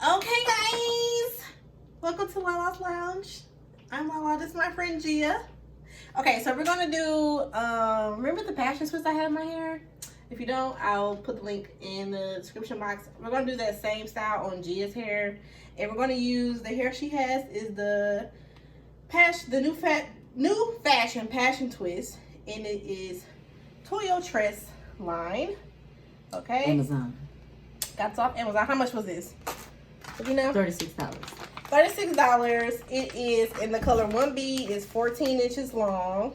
Okay, guys, welcome to Lala's Lounge. I'm Lala. This is my friend Gia. Okay, so we're gonna do remember the passion twist I had in my hair? If you don't, I'll put the link in the description box. We're gonna do that same style on Gia's hair, and we're gonna use the hair she has is the new fashion passion twist, and it is Toyo Tress line. Okay, Amazon. Got it off Amazon. How much was this? You know, $36. $36. It is in the color 1B. It's 14 inches long.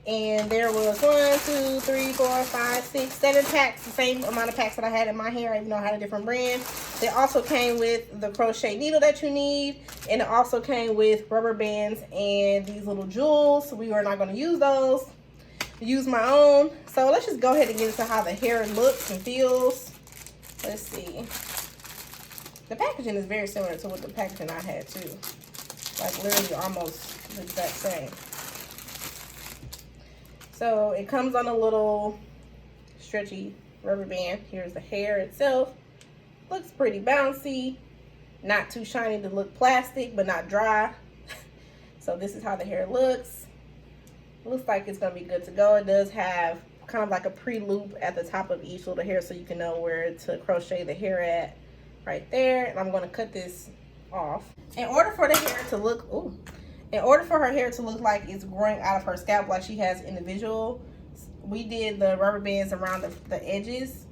And there was 1, 2, 3, 4, 5, 6, 7 packs. The same amount of packs that I had in my hair, even though I had a different brand. They also came with the crochet needle that you need. And it also came with rubber bands and these little jewels. We are not going to use those. Use my own. So let's just go ahead and get into how the hair looks and feels. Let's see. The packaging is very similar to what the packaging I had too. Like literally almost the exact same. So it comes on a little stretchy rubber band. Here's the hair itself. Looks pretty bouncy. Not too shiny to look plastic, but not dry. So this is how the hair looks. Looks like it's gonna be good to go. It does have kind of like a pre-loop at the top of each little hair so you can know where to crochet the hair at. Right there, and I'm going to cut this off. In order for the hair to look, in order for her hair to look like it's growing out of her scalp like she has individual, we did the rubber bands around the edges.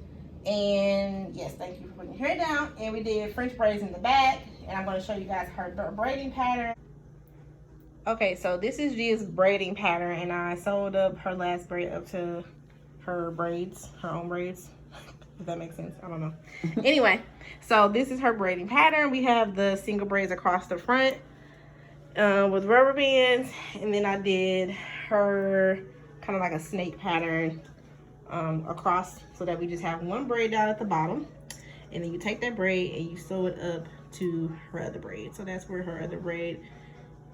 And yes, thank you for putting your hair down. And we did French braids in the back, and I'm going to show you guys her braiding pattern. Okay, so this is Gia's braiding pattern, and I sewed up her last braid up to her braids, her own braids. If that makes sense, I don't know. Anyway, so this is her braiding pattern. We have the single braids across the front with rubber bands, and then I did her kind of like a snake pattern across, so that we just have one braid down at the bottom, and then you take that braid and you sew it up to her other braid. So that's where her other braid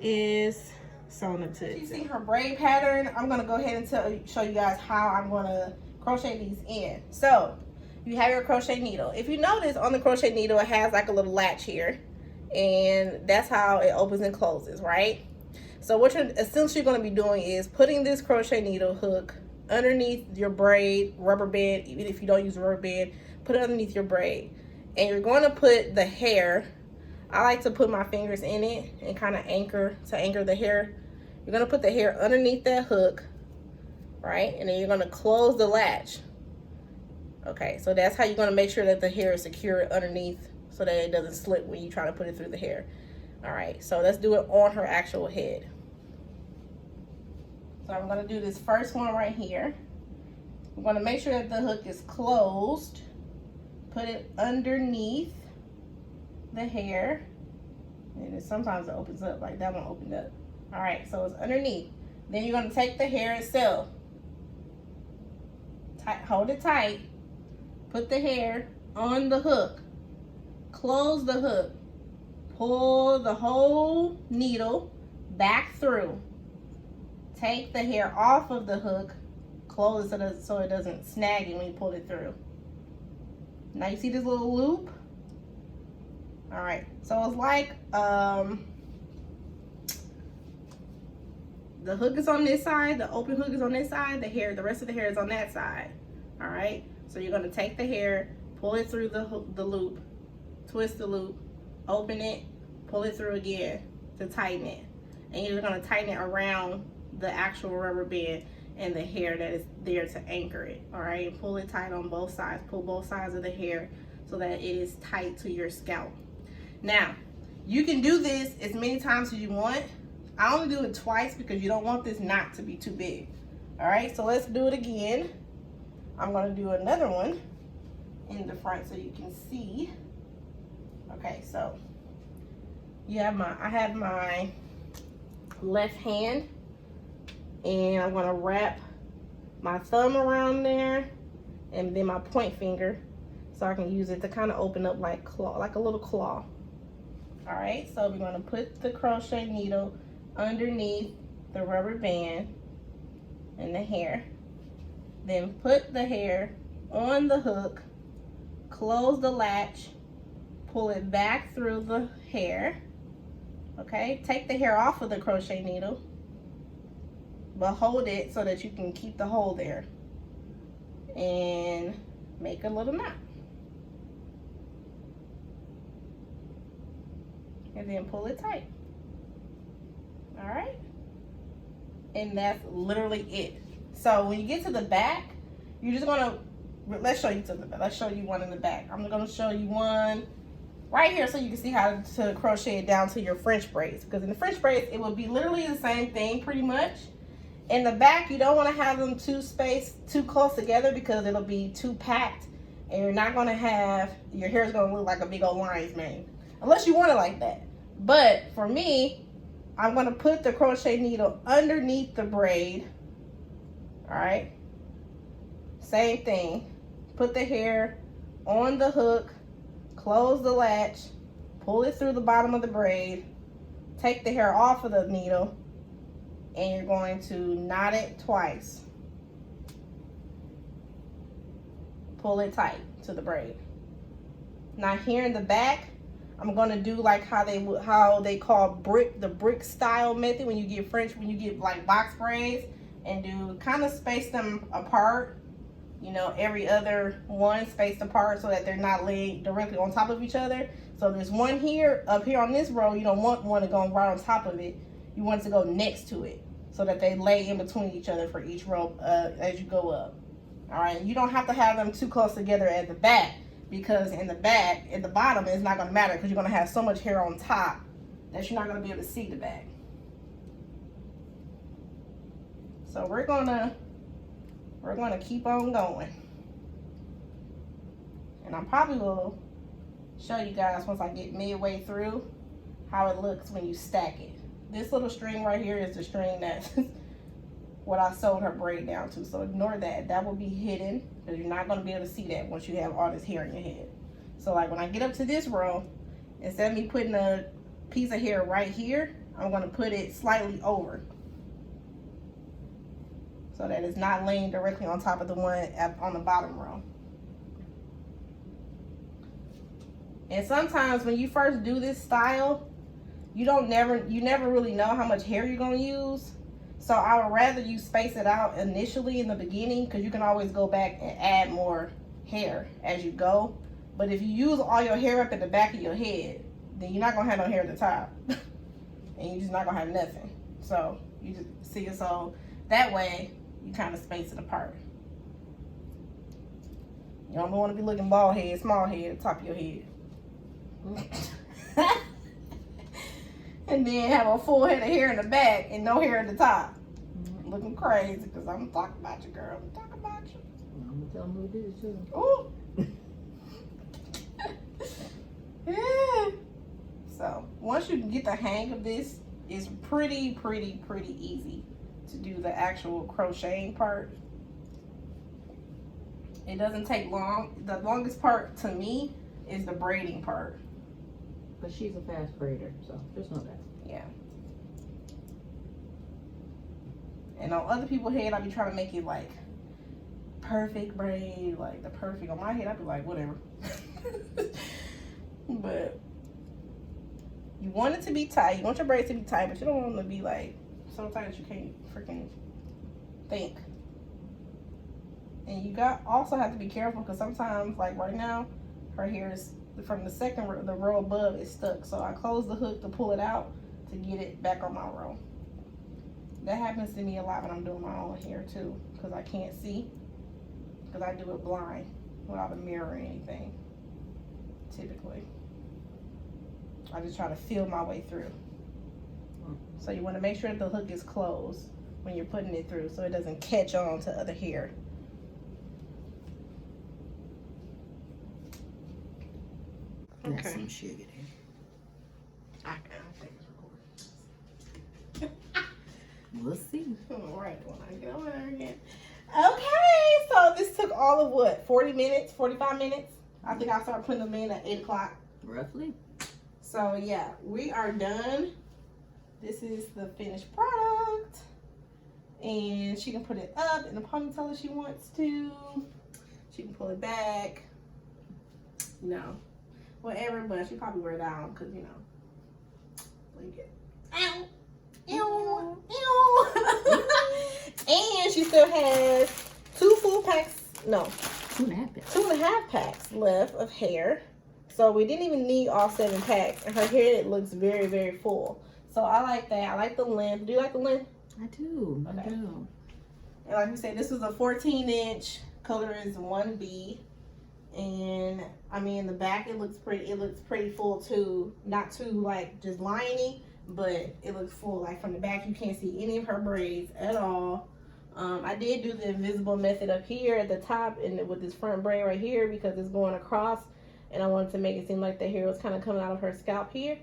is sewn up to. You see her braid pattern. I'm gonna go ahead and show you guys how I'm gonna crochet these in. So you have your crochet needle. If you notice on the crochet needle, it has like a little latch here, and that's how it opens and closes, right? So what you're essentially going to be doing is putting this crochet needle hook underneath your braid rubber band. Even if you don't use a rubber band, put it underneath your braid, and you're going to put the hair. I like to put my fingers in it and kind of anchor the hair. You're going to put the hair underneath that hook, right? And then you're going to close the latch. Okay, so that's how you're going to make sure that the hair is secure underneath so that it doesn't slip when you try to put it through the hair. All right, so let's do it on her actual head. So I'm going to do this first one right here. I'm going to make sure that the hook is closed. Put it underneath the hair. And sometimes it opens up, like that one opened up. All right, so it's underneath. Then you're going to take the hair itself. Hold it tight. Put the hair on the hook. Close the hook. Pull the whole needle back through. Take the hair off of the hook. Close it so it doesn't snag it when you pull it through. Now you see this little loop? All right, so it's like the hook is on this side, the open hook is on this side, the rest of the hair is on that side. All right, so you're gonna take the hair, pull it through the loop, twist the loop, open it, pull it through again to tighten it. And you're gonna tighten it around the actual rubber band and the hair that is there to anchor it. All right, and pull it tight on both sides. Pull both sides of the hair so that it is tight to your scalp. Now, you can do this as many times as you want. I only do it twice because you don't want this knot to be too big. All right, so let's do it again. I'm gonna do another one in the front so you can see. Okay, so I have my left hand, and I'm gonna wrap my thumb around there and then my point finger so I can use it to kind of open up like a little claw. All right, so we're gonna put the crochet needle underneath the rubber band and the hair. Then put the hair on the hook, close the latch, pull it back through the hair. Okay, take the hair off of the crochet needle, but hold it so that you can keep the hole there, and make a little knot. And then pull it tight. All right, and that's literally it. So when you get to the back, you're just gonna, let's show you to the back. Let's show you one in the back. I'm gonna show you one right here so you can see how to crochet it down to your French braids, because in the French braids it will be literally the same thing pretty much. In the back, you don't want to have them too close together because it'll be too packed, and you're not going to have, your hair is going to look like a big old lion's mane, unless you want it like that. But for me, I'm going to put the crochet needle underneath the braid. All right, same thing, put the hair on the hook, close the latch, pull it through the bottom of the braid, take the hair off of the needle, and you're going to knot it twice. Pull it tight to the braid. Now here in the back, I'm going to do like how they call the brick style method, when you get like box braids, and do kind of space them apart. You know, every other one spaced apart so that they're not laying directly on top of each other. So there's one here, up here on this row. You don't want one to go right on top of it. You want it to go next to it so that they lay in between each other for each row as you go up. All right, you don't have to have them too close together at the back, because in the back, at the bottom, it's not going to matter because you're going to have so much hair on top that you're not going to be able to see the back. So we're going to keep on going, and I probably will show you guys once I get midway through how it looks when you stack it. This little string right here is the string that's what I sewed her braid down to, so ignore that. That will be hidden because you're not going to be able to see that once you have all this hair in your head. So like when I get up to this row, instead of me putting a piece of hair right here, I'm going to put it slightly over, so that it's not laying directly on top of the one on the bottom row. And sometimes when you first do this style, you never really know how much hair you're gonna use. So I would rather you space it out initially in the beginning, because you can always go back and add more hair as you go. But if you use all your hair up at the back of your head, then you're not gonna have no hair at the top. And you're just not gonna have nothing. So you just see it, so that way you kind of space it apart. You don't want to be looking bald head, small head at the top of your head. And then have a full head of hair in the back and no hair at the top. Looking crazy, because I'm talking about you, girl. I'm talking about you. I'm gonna tell them who it is too. Ooh. Yeah. So once you get the hang of this, it's pretty easy to do the actual crocheting part. It doesn't take long. The longest part to me is the braiding part. But she's a fast braider, so just know that. Yeah. And on other people's head, I be trying to make it like perfect braid, like the perfect. On my head, I be like, whatever. But you want it to be tight. You want your braids to be tight, but you don't want them to be like so tight that you can't freaking think. And you also have to be careful, because sometimes, like right now, her hair is from the row above is stuck. So I close the hook to pull it out to get it back on my row. That happens to me a lot when I'm doing my own hair too, because I can't see, because I do it blind without a mirror or anything. Typically, I just try to feel my way through. So you want to make sure the hook is closed when you're putting it through, so it doesn't catch on to other hair. That's some sugar there. I think it's recording. We'll see. All right, when I get over there again. Okay, so this took all of what, 40 minutes, 45 minutes? I think I started putting them in at 8 o'clock. Roughly. So yeah, we are done. This is the finished product. And she can put it up in a ponytail if she wants to. She can pull it back. No. whatever, but she probably wear it down because, you know. Like, ow, ew, ew. And she still has 2 full packs, no. 2.5 packs. 2.5 packs left of hair. So we didn't even need all 7 packs. And her hair, it looks very, very full. So I like that. I like the length. Do you like the length? I do. Okay. I do. And like we said, this was a 14-inch. Color is 1B. And I mean, the back, it looks pretty. It looks pretty full too. Not too like just liney, but it looks full. Like from the back, you can't see any of her braids at all. I did do the invisible method up here at the top and with this front braid right here because it's going across, and I wanted to make it seem like the hair was kind of coming out of her scalp here.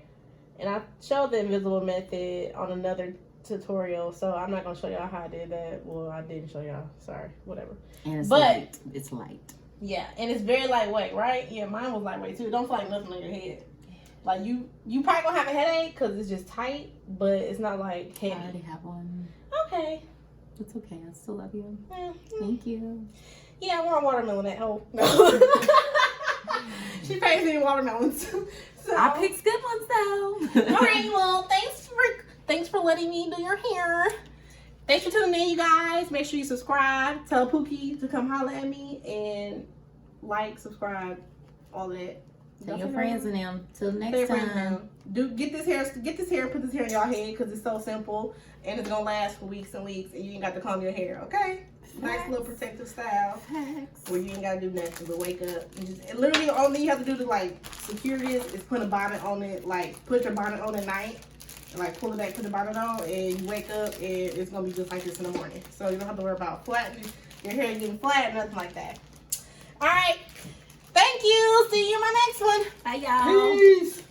And I showed the invisible method on another tutorial, so I'm not gonna show y'all how I did that. Well, I didn't show y'all. Sorry, whatever. And it's light. It's light. Yeah, and it's very lightweight, right? Yeah, mine was lightweight too. It don't feel like nothing on your head. Like you probably gonna have a headache because it's just tight, but it's not like heavy. I already have one. Okay. It's okay. I still love you. Thank you. Yeah, I want watermelon at home. No. She pays me watermelons. So. I picked good ones though. All right, well, thanks for letting me do your hair. Thanks for tuning in, you guys. Make sure you subscribe. Tell Pookie to come holler at me and like, subscribe, all of that. Tell your friends and them. Till next time. Get this hair, put this hair in y'all head because it's so simple and it's gonna last for weeks and weeks, and you ain't got to comb your hair. Okay. Nice little protective style. Where you ain't gotta do nothing but wake up and just literally all you have to do to like secure this is put a bonnet on it, like put your bonnet on at night and like pull it back, put the bonnet on, and you wake up and it's gonna be just like this in the morning. So you don't have to worry about flattening your hair getting flat, nothing like that. Alright. Thank you. See you in my next one. Bye y'all. Peace.